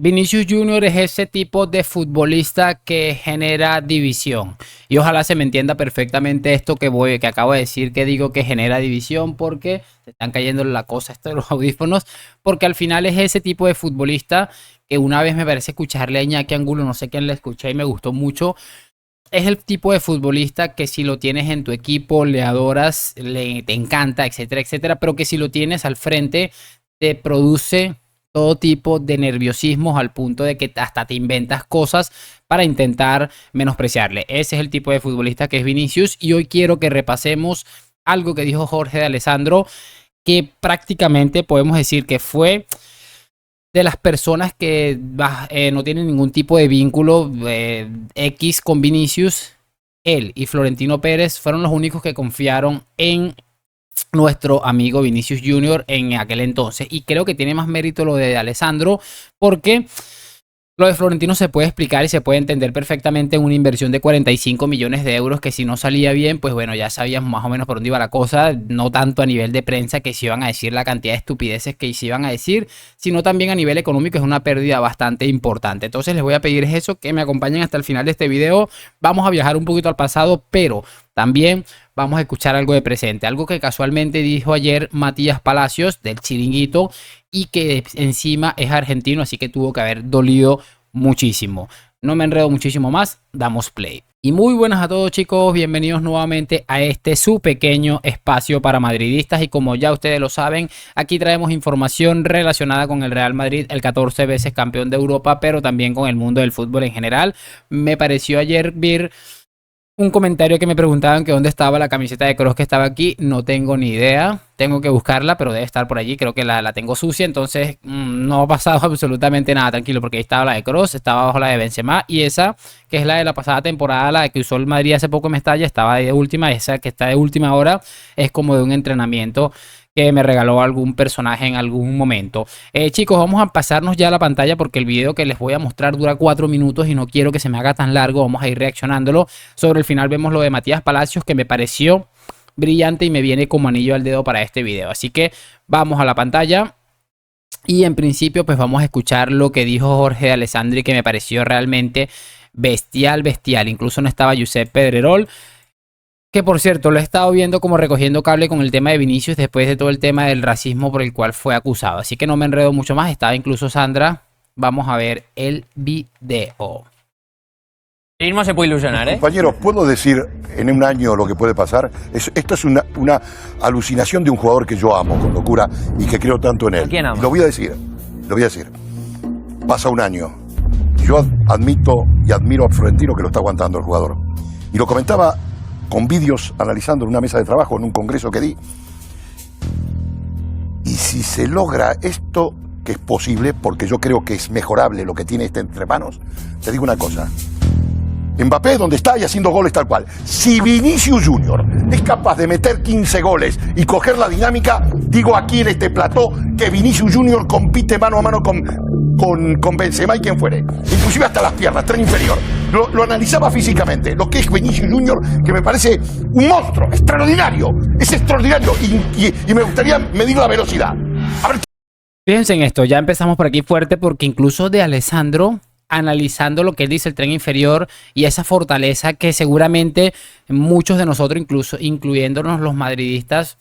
Vinicius Junior es ese tipo de futbolista que genera división. Y ojalá se me entienda perfectamente esto que acabo de decir, que digo que genera división, porque se están cayendo la cosa esto de los audífonos, porque al final es ese tipo de futbolista que una vez me parece escucharle a Iñaki Angulo, no sé quién le escuché y me gustó mucho. Es el tipo de futbolista que si lo tienes en tu equipo, le adoras, te encanta, etcétera, etcétera, pero que si lo tienes al frente, te produce todo tipo de nerviosismos al punto de que hasta te inventas cosas para intentar menospreciarle. Ese es el tipo de futbolista que es Vinicius, y hoy quiero que repasemos algo que dijo Jorge de Alessandro, que prácticamente podemos decir que fue de las personas que no tienen ningún tipo de vínculo X con Vinicius. Él y Florentino Pérez fueron los únicos que confiaron en nuestro amigo Vinicius Junior en aquel entonces. Y creo que tiene más mérito lo de Alessandro, porque lo de Florentino se puede explicar y se puede entender perfectamente en una inversión de 45 millones de euros que si no salía bien, pues bueno, ya sabíamos más o menos por dónde iba la cosa, no tanto a nivel de prensa que se iban a decir la cantidad de estupideces que se iban a decir, sino también a nivel económico es una pérdida bastante importante. Entonces les voy a pedir eso, que me acompañen hasta el final de este video. Vamos a viajar un poquito al pasado, pero también vamos a escuchar algo de presente, algo que casualmente dijo ayer Matías Palacios del Chiringuito, y que encima es argentino, así que tuvo que haber dolido muchísimo. No me enredo muchísimo más, damos play. Y muy buenas a todos, chicos, bienvenidos nuevamente a este su pequeño espacio para madridistas. Y como ya ustedes lo saben, aquí traemos información relacionada con el Real Madrid, el 14 veces campeón de Europa, pero también con el mundo del fútbol en general. Me pareció ayer ver un comentario que me preguntaban que dónde estaba la camiseta de Kroos que estaba aquí. No tengo ni idea. Tengo que buscarla, pero debe estar por allí. Creo que la tengo sucia, entonces no ha pasado absolutamente nada. Tranquilo, porque ahí estaba la de Kroos, estaba abajo la de Benzema, y esa, que es la de la pasada temporada, la que usó el Madrid hace poco en Mestalla, estaba de última. Esa que está de última hora es como de un entrenamiento que me regaló algún personaje en algún momento. Chicos, vamos a pasarnos ya a la pantalla porque el video que les voy a mostrar dura 4 minutos y no quiero que se me haga tan largo. Vamos a ir reaccionándolo. Sobre el final vemos lo de Matías Palacios, que me pareció brillante y me viene como anillo al dedo para este video. Así que vamos a la pantalla. Y en principio pues vamos a escuchar lo que dijo Jorge de Alessandri, que me pareció realmente bestial, bestial. Incluso no estaba Josep Pedrerol, que por cierto lo he estado viendo como recogiendo cable con el tema de Vinicius después de todo el tema del racismo por el cual fue acusado. Así que no me enredo mucho más, estaba incluso Sandra. Vamos a ver el video. No se puede ilusionar, ¿eh? Compañeros, ¿puedo decir en un año lo que puede pasar? Esto es una alucinación de un jugador que yo amo con locura y que creo tanto en él. ¿A quién amas? Lo voy a decir. Pasa un año. Yo admito y admiro a Florentino, que lo está aguantando el jugador. Y lo comentaba con vídeos, analizando en una mesa de trabajo, en un congreso que di. Y si se logra esto, que es posible, porque yo creo que es mejorable lo que tiene este entre manos, te digo una cosa. Mbappé, donde está y haciendo goles tal cual. Si Vinicius Junior es capaz de meter 15 goles y coger la dinámica, digo aquí en este plató que Vinicius Junior compite mano a mano con Benzema y quien fuere. Inclusive hasta las piernas, tren inferior. Lo analizaba físicamente, lo que es Vinicius Junior, que me parece un monstruo, extraordinario. Es extraordinario y me gustaría medir la velocidad. A ver. Fíjense en esto, ya empezamos por aquí fuerte, porque incluso de Alessandro, analizando lo que él dice, el tren inferior y esa fortaleza que seguramente muchos de nosotros, incluso incluyéndonos los madridistas,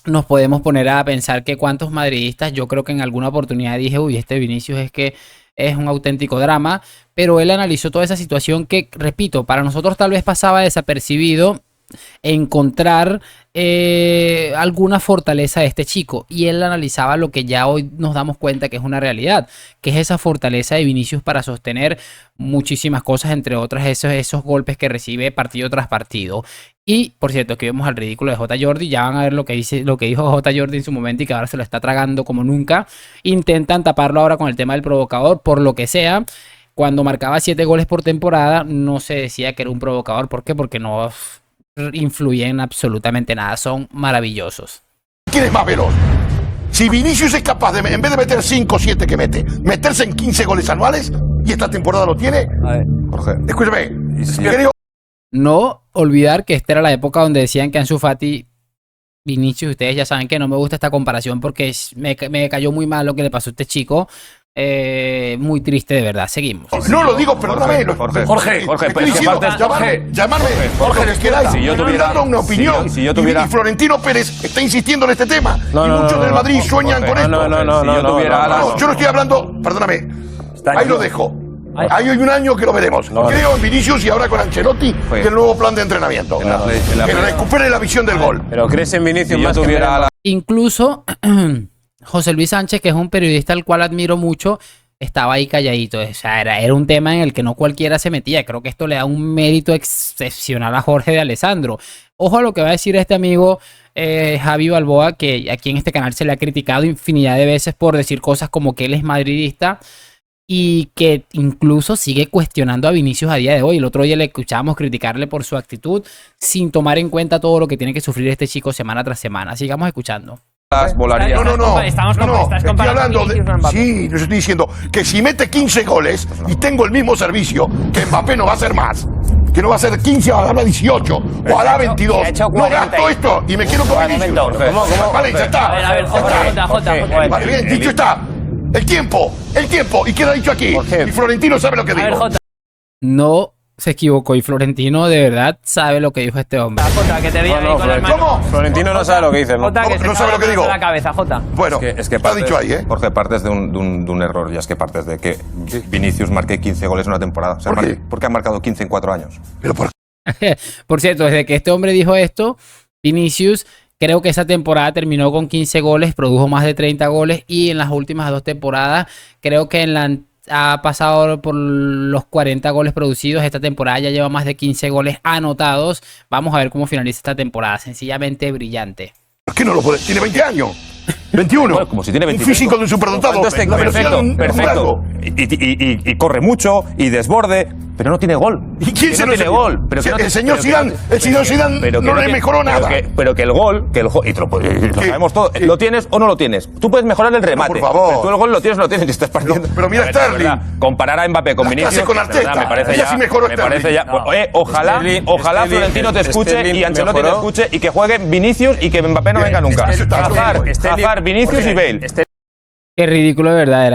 nos podemos poner a pensar que cuántos madridistas, yo creo que en alguna oportunidad dije, uy, este Vinicius es que es un auténtico drama, pero él analizó toda esa situación que, repito, para nosotros tal vez pasaba desapercibido encontrar alguna fortaleza de este chico, y él analizaba lo que ya hoy nos damos cuenta que es una realidad, que es esa fortaleza de Vinicius para sostener muchísimas cosas, entre otras esos golpes que recibe partido tras partido. Y por cierto, que vemos al ridículo de J. Jordi, ya van a ver lo que dijo J. Jordi en su momento y que ahora se lo está tragando como nunca. Intentan taparlo ahora con el tema del provocador, por lo que sea. Cuando marcaba 7 goles por temporada no se decía que era un provocador. ¿Por qué? Porque no influyen absolutamente nada, son maravillosos. ¿Quién es más veloz? Si Vinicius es capaz de, en vez de meter 5 o 7 que mete, meterse en 15 goles anuales, y esta temporada lo tiene, A ver. Jorge, escúchame, Sí. creo. No olvidar que esta era la época donde decían que Ansu Fati, Vinicius, ustedes ya saben que no me gusta esta comparación porque me cayó muy mal lo que le pasó a este chico. muy triste de verdad. Seguimos. No lo digo, perdóname. Jorge, estoy diciendo, llamarme, Jorge, les quedáis. Si yo tuviera- dando una opinión. si yo tuviera- Y Florentino Pérez está insistiendo en este tema. No, y no, muchos no, del Madrid no, sueñan Jorge, con esto. si yo tuviera alas- No, yo no estoy hablando, perdóname. Ahí lo dejo. Ahí hay un año que lo veremos. Creo en Vinicius y ahora con Ancelotti y el nuevo plan de entrenamiento. Que recupere la visión del gol. Pero crees en Vinicius Si yo más que tuviera en la- Incluso José Luis Sánchez, que es un periodista al cual admiro mucho, estaba ahí calladito. O sea, era un tema en el que no cualquiera se metía. Creo que esto le da un mérito excepcional a Jorge de Alessandro. Ojo a lo que va a decir este amigo Javi Balboa, que aquí en este canal se le ha criticado infinidad de veces por decir cosas como que él es madridista y que incluso sigue cuestionando a Vinicius a día de hoy. El otro día le escuchábamos criticarle por su actitud sin tomar en cuenta todo lo que tiene que sufrir este chico semana tras semana. Sigamos escuchando. Volaría. No. Estás Estoy comparando hablando a Vinicius con Mbappé. Sí, yo estoy diciendo que si mete 15 goles y tengo el mismo servicio, que Mbappé no va a hacer más. Que no va a ser 15, ojalá 18, ojalá 22. ha hecho No 40 gasto esto y me quiero con Vinicius. ¿Cómo? Vale, ya está. A ver, Jota. Vale, bien, dicho está. El tiempo. Y queda dicho aquí. Jorge. Y Florentino sabe lo que A ver, digo. Jota, No se equivocó y Florentino de verdad sabe lo que dijo este hombre. que te diga ahí con las manos. ¿Cómo? Florentino no sabe lo que dice, ¿no? Jota, que No se sabe lo que está digo. la cabeza, Jota. Bueno, Es que está partes, dicho ahí, ¿eh? Jorge, partes de un error, ya es que partes de que Vinicius marque 15 goles en una temporada. O sea, ¿Por qué? porque ha marcado 15 en 4 años. Pero por Por cierto, desde que este hombre dijo esto, Vinicius creo que esa temporada terminó con 15 goles, produjo más de 30 goles y en las últimas 2 temporadas creo que ha pasado por los 40 goles producidos. Esta temporada ya lleva más de 15 goles anotados. Vamos a ver cómo finaliza esta temporada. Sencillamente brillante. ¿Por qué no lo puede? Tiene 20 años. 21. Bueno, como si tiene Un 25. físico de un superdotado. Entonces, La velocidad de un perfecto. rasgo. Y corre mucho y desborde, pero no tiene gol. ¿Y quién Que se no lo tiene enseñó? gol? Pero que no El te- señor pero que Zidane, no te- el señor Zidane pero que no le tiene- mejoró nada. Pero que el gol, y lo sabemos todo, lo tienes o no lo tienes. Tú puedes mejorar el remate. por favor. Pero tú el gol lo tienes o no lo tienes y estás partiendo. Pero mira A ver, de Sterling. verdad, comparar a Mbappé con Las Vinicius. clases con de verdad, Arteta. me parece Ella ya. sí mejoró Me parece ya. Sterling. Ojalá Sterling, Florentino te escuche Sterling y Ancelotti te mejoró. escuche y que juegue Vinicius y que Mbappé no venga nunca. Hazard, Vinicius y Bale. Qué ridículo de verdad,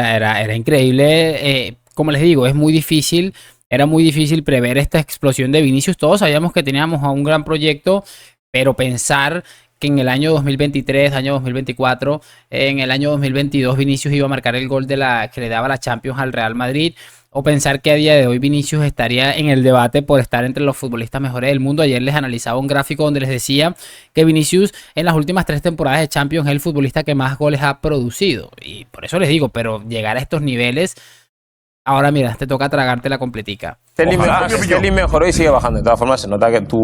era increíble. Como les digo, es muy difícil, era muy difícil prever esta explosión de Vinicius. Todos sabíamos que teníamos a un gran proyecto, pero pensar que en el año 2023, año 2024, en el año 2022 Vinicius iba a marcar el gol que le daba la Champions al Real Madrid, o pensar que a día de hoy Vinicius estaría en el debate por estar entre los futbolistas mejores del mundo. Ayer les analizaba un gráfico donde les decía que Vinicius en las últimas 3 temporadas de Champions es el futbolista que más goles ha producido. Y por eso les digo, pero llegar a estos niveles, ahora mira, te toca tragarte la completica. Sterling mejoró y sigue bajando. De todas formas, se nota que tú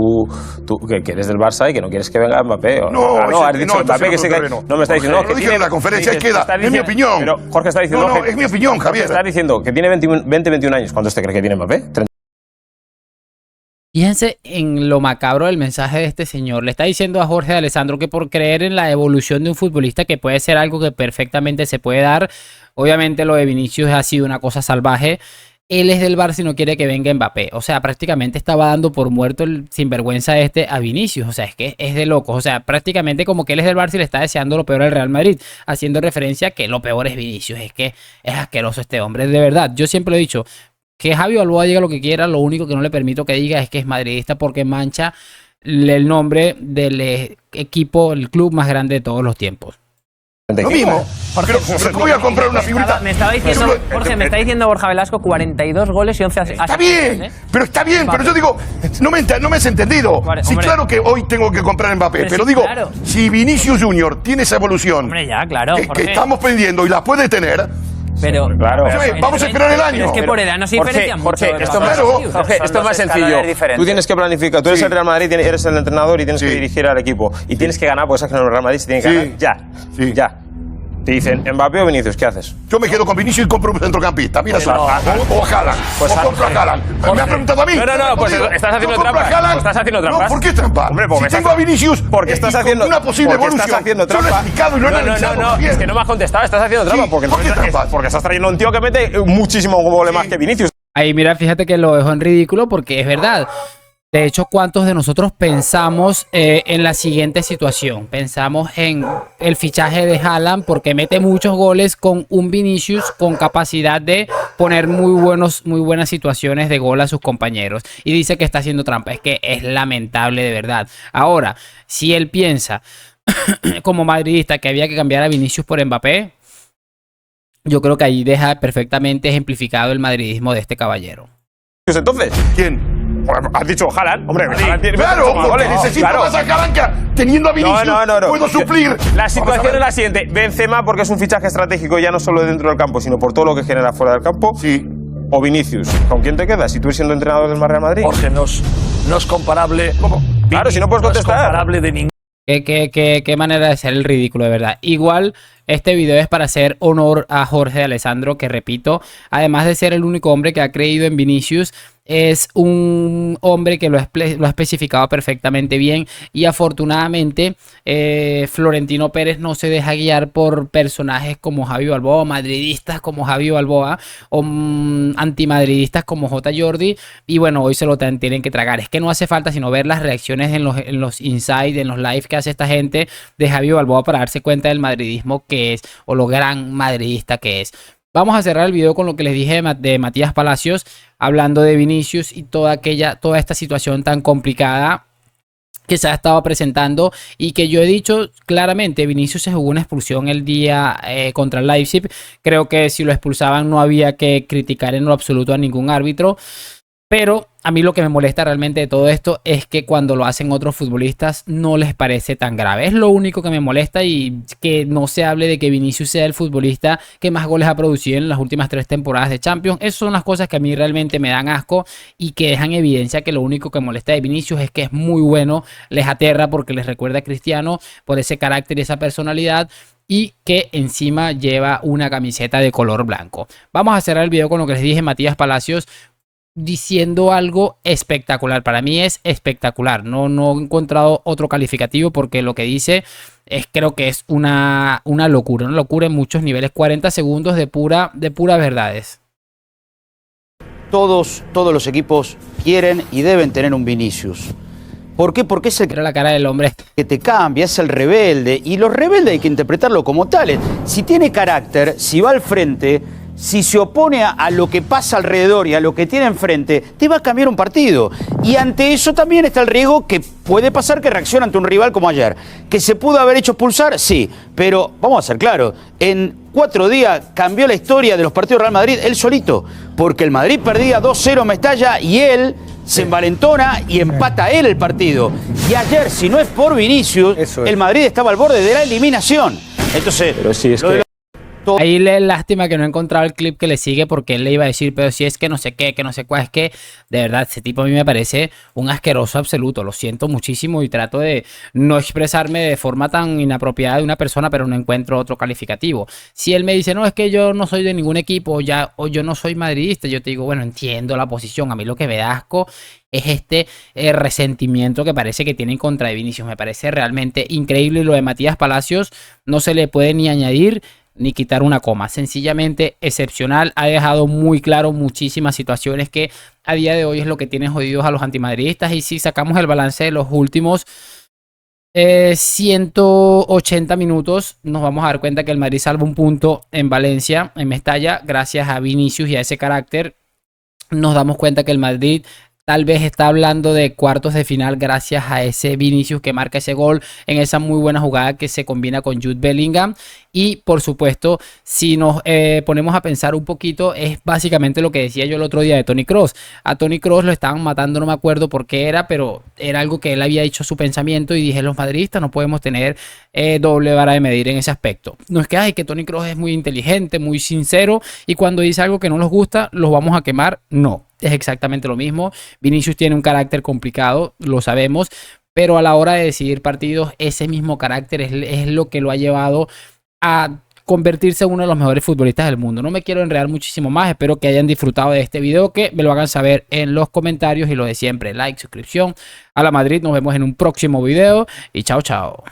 que eres del Barça y que no quieres que venga Mbappé. Has dicho Mbappé que sí que... No me está diciendo... Lo dije en la conferencia, queda. Es mi opinión. Pero Jorge está diciendo... No, es mi opinión, Javier. Está diciendo que tiene 21 años. ¿Cuántos te cree que tiene Mbappé? Fíjense en lo macabro del mensaje de este señor. Le está diciendo a Jorge de Alessandro que por creer en la evolución de un futbolista, que puede ser algo que perfectamente se puede dar, obviamente lo de Vinicius ha sido una cosa salvaje. Él es del Barça y no quiere que venga Mbappé. O sea, prácticamente estaba dando por muerto el sinvergüenza a Vinicius. O sea, es que es de locos. O sea, prácticamente como que él es del Barça y le está deseando lo peor al Real Madrid, haciendo referencia a que lo peor es Vinicius. Es que es asqueroso este hombre, de verdad. Yo siempre lo he dicho, que Javi Balboa diga lo que quiera, lo único que no le permito que diga es que es madridista, porque mancha el nombre del equipo, el club más grande de todos los tiempos. Lo mismo. Pero ¿cómo voy a comprar una figurita? Me estaba diciendo, Jorge, me está diciendo Borja Velasco 42 goles y 11 asistencias. Está bien, pero está bien, pero yo digo, no me has entendido. Vale, Sí, hombre. claro que hoy tengo que comprar Mbappé, pero sí, digo, claro. si Vinicius Junior tiene esa evolución Hombre, ya, claro, que Jorge. estamos pidiendo y la puede tener, Pero, Claro. vamos a esperar el año. Pero es que por edad no se diferencia mucho. Jorge, esto, Claro. esto es más sencillo. Tú tienes que planificar. Tú eres Sí. el Real Madrid, eres el entrenador y tienes Sí. que dirigir al equipo. Y tienes que ganar, porque sabes que en el Real Madrid se tiene que Sí. ganar ya. Sí. Ya. Te dicen, Mbappé o Vinicius, ¿qué haces? Yo me quedo con Vinicius y compro un centrocampista. Mira eso. O a Haaland. Pues o compro a Haaland. Me ha preguntado a mí. No, pues Digo, estás haciendo yo compro trampas. a Haaland. Estás haciendo trampas. No, ¿por qué trampa? Hombre, porque si tengo a Vinicius, Porque estás y con haciendo una posible porque evolución. estás haciendo Yo lo he trampa. explicado y lo he analizado bien. Es que no me has contestado, estás haciendo trampa. Sí, porque, ¿por qué trampas? porque estás trayendo a un tío que mete muchísimo goles más que Vinicius. Ahí mira, fíjate que lo dejó en ridículo porque es verdad. De hecho, ¿cuántos de nosotros pensamos en la siguiente situación? Pensamos en el fichaje de Haaland porque mete muchos goles con un Vinicius con capacidad de poner muy buenas situaciones de gol a sus compañeros. Y dice que está haciendo trampa. Es que es lamentable de verdad. Ahora, si él piensa como madridista que había que cambiar a Vinicius por Mbappé, yo creo que ahí deja perfectamente ejemplificado el madridismo de este caballero. Entonces, ¿Quién? has dicho Haaland, hombre, Haaland tiene Claro, muchos más porque goles. necesito Claro. más a Caranca. Teniendo a Vinicius, No. puedo suplir. La situación es la siguiente. Benzema, porque es un fichaje estratégico ya no solo dentro del campo, sino por todo lo que genera fuera del campo. Sí. O Vinicius. ¿Con quién te quedas? Si tú eres siendo entrenador del Real Madrid. Jorge, no es comparable. Claro, si no puedes contestar. No es comparable de ningún. Qué manera de ser el ridículo, de verdad. Igual, este video es para hacer honor a Jorge de Alessandro, que repito, además de ser el único hombre que ha creído en Vinicius, es un hombre que lo ha especificado perfectamente bien y afortunadamente Florentino Pérez no se deja guiar por personajes como Javi Balboa, madridistas como Javi Balboa o antimadridistas como J. Jordi, y bueno, hoy se lo tienen que tragar. Es que no hace falta sino ver las reacciones en los insights, en los live que hace esta gente de Javi Balboa para darse cuenta del madridismo que es o lo gran madridista que es. Vamos a cerrar el video con lo que les dije de Matías Palacios, hablando de Vinicius y toda esta situación tan complicada que se ha estado presentando y que yo he dicho claramente. Vinicius se jugó una expulsión el día contra el Leipzig. Creo que si lo expulsaban no había que criticar en lo absoluto a ningún árbitro. Pero a mí lo que me molesta realmente de todo esto es que cuando lo hacen otros futbolistas no les parece tan grave. Es lo único que me molesta, y que no se hable de que Vinicius sea el futbolista que más goles ha producido en las últimas 3 temporadas de Champions. Esas son las cosas que a mí realmente me dan asco y que dejan evidencia que lo único que molesta de Vinicius es que es muy bueno, les aterra porque les recuerda a Cristiano por ese carácter y esa personalidad, y que encima lleva una camiseta de color blanco. Vamos a cerrar el video con lo que les dije, Matías Palacios diciendo algo espectacular. Para mí es espectacular. No he encontrado otro calificativo porque lo que dice creo que es una locura. Una locura en muchos niveles. 40 segundos de puras verdades. Todos los equipos quieren y deben tener un Vinicius. ¿Por qué? Porque es el Mira la cara del hombre. que te cambia, es el rebelde. Y los rebeldes hay que interpretarlo como tales. Si tiene carácter, si va al frente, si se opone a lo que pasa alrededor y a lo que tiene enfrente, te va a cambiar un partido. Y ante eso también está el riesgo que puede pasar que reaccione ante un rival como ayer. ¿Que se pudo haber hecho expulsar? Sí. Pero vamos a ser claros, en 4 días cambió la historia de los partidos del Real Madrid él solito. Porque el Madrid perdía 2-0 en Mestalla y él se envalentona y empata él el partido. Y ayer, si no es por Vinicius, el Madrid estaba al borde de la eliminación. Entonces, Pero sí, es que... Ahí le lástima que no he encontrado el clip que le sigue, porque él le iba a decir, pero si es que no sé qué, que no sé cuál. Es que de verdad ese tipo a mí me parece un asqueroso absoluto. Lo siento muchísimo y trato de no expresarme de forma tan inapropiada de una persona, pero no encuentro otro calificativo. Si él me dice, no, es que yo no soy de ningún equipo o yo no soy madridista, yo te digo, bueno, entiendo la posición. A mí lo que me da asco es este resentimiento que parece que tienen contra de Vinicius. Me parece realmente increíble, y lo de Matías Palacios no se le puede ni añadir ni quitar una coma. Sencillamente excepcional. Ha dejado muy claro muchísimas situaciones que a día de hoy es lo que tiene jodidos a los antimadridistas. Y si sacamos el balance de los últimos 180 minutos, nos vamos a dar cuenta que el Madrid salva un punto en Valencia, en Mestalla, gracias a Vinicius y a ese carácter. Nos damos cuenta que el Madrid tal vez está hablando de cuartos de final gracias a ese Vinicius que marca ese gol en esa muy buena jugada que se combina con Jude Bellingham. Y por supuesto, si nos ponemos a pensar un poquito, es básicamente lo que decía yo el otro día de Toni Kroos. A Toni Kroos lo estaban matando, no me acuerdo por qué era, pero era algo que él había dicho su pensamiento, y dije, los madridistas no podemos tener doble vara de medir en ese aspecto. No es que, ay, que Toni Kroos es muy inteligente, muy sincero, y cuando dice algo que no nos gusta, los vamos a quemar. No, es exactamente lo mismo. Vinicius tiene un carácter complicado, lo sabemos, pero a la hora de decidir partidos, ese mismo carácter es lo que lo ha llevado a convertirse en uno de los mejores futbolistas del mundo. No me quiero enredar muchísimo más. Espero que hayan disfrutado de este video, que me lo hagan saber en los comentarios, y lo de siempre, like, suscripción. A la Madrid, nos vemos en un próximo video y chao, chao.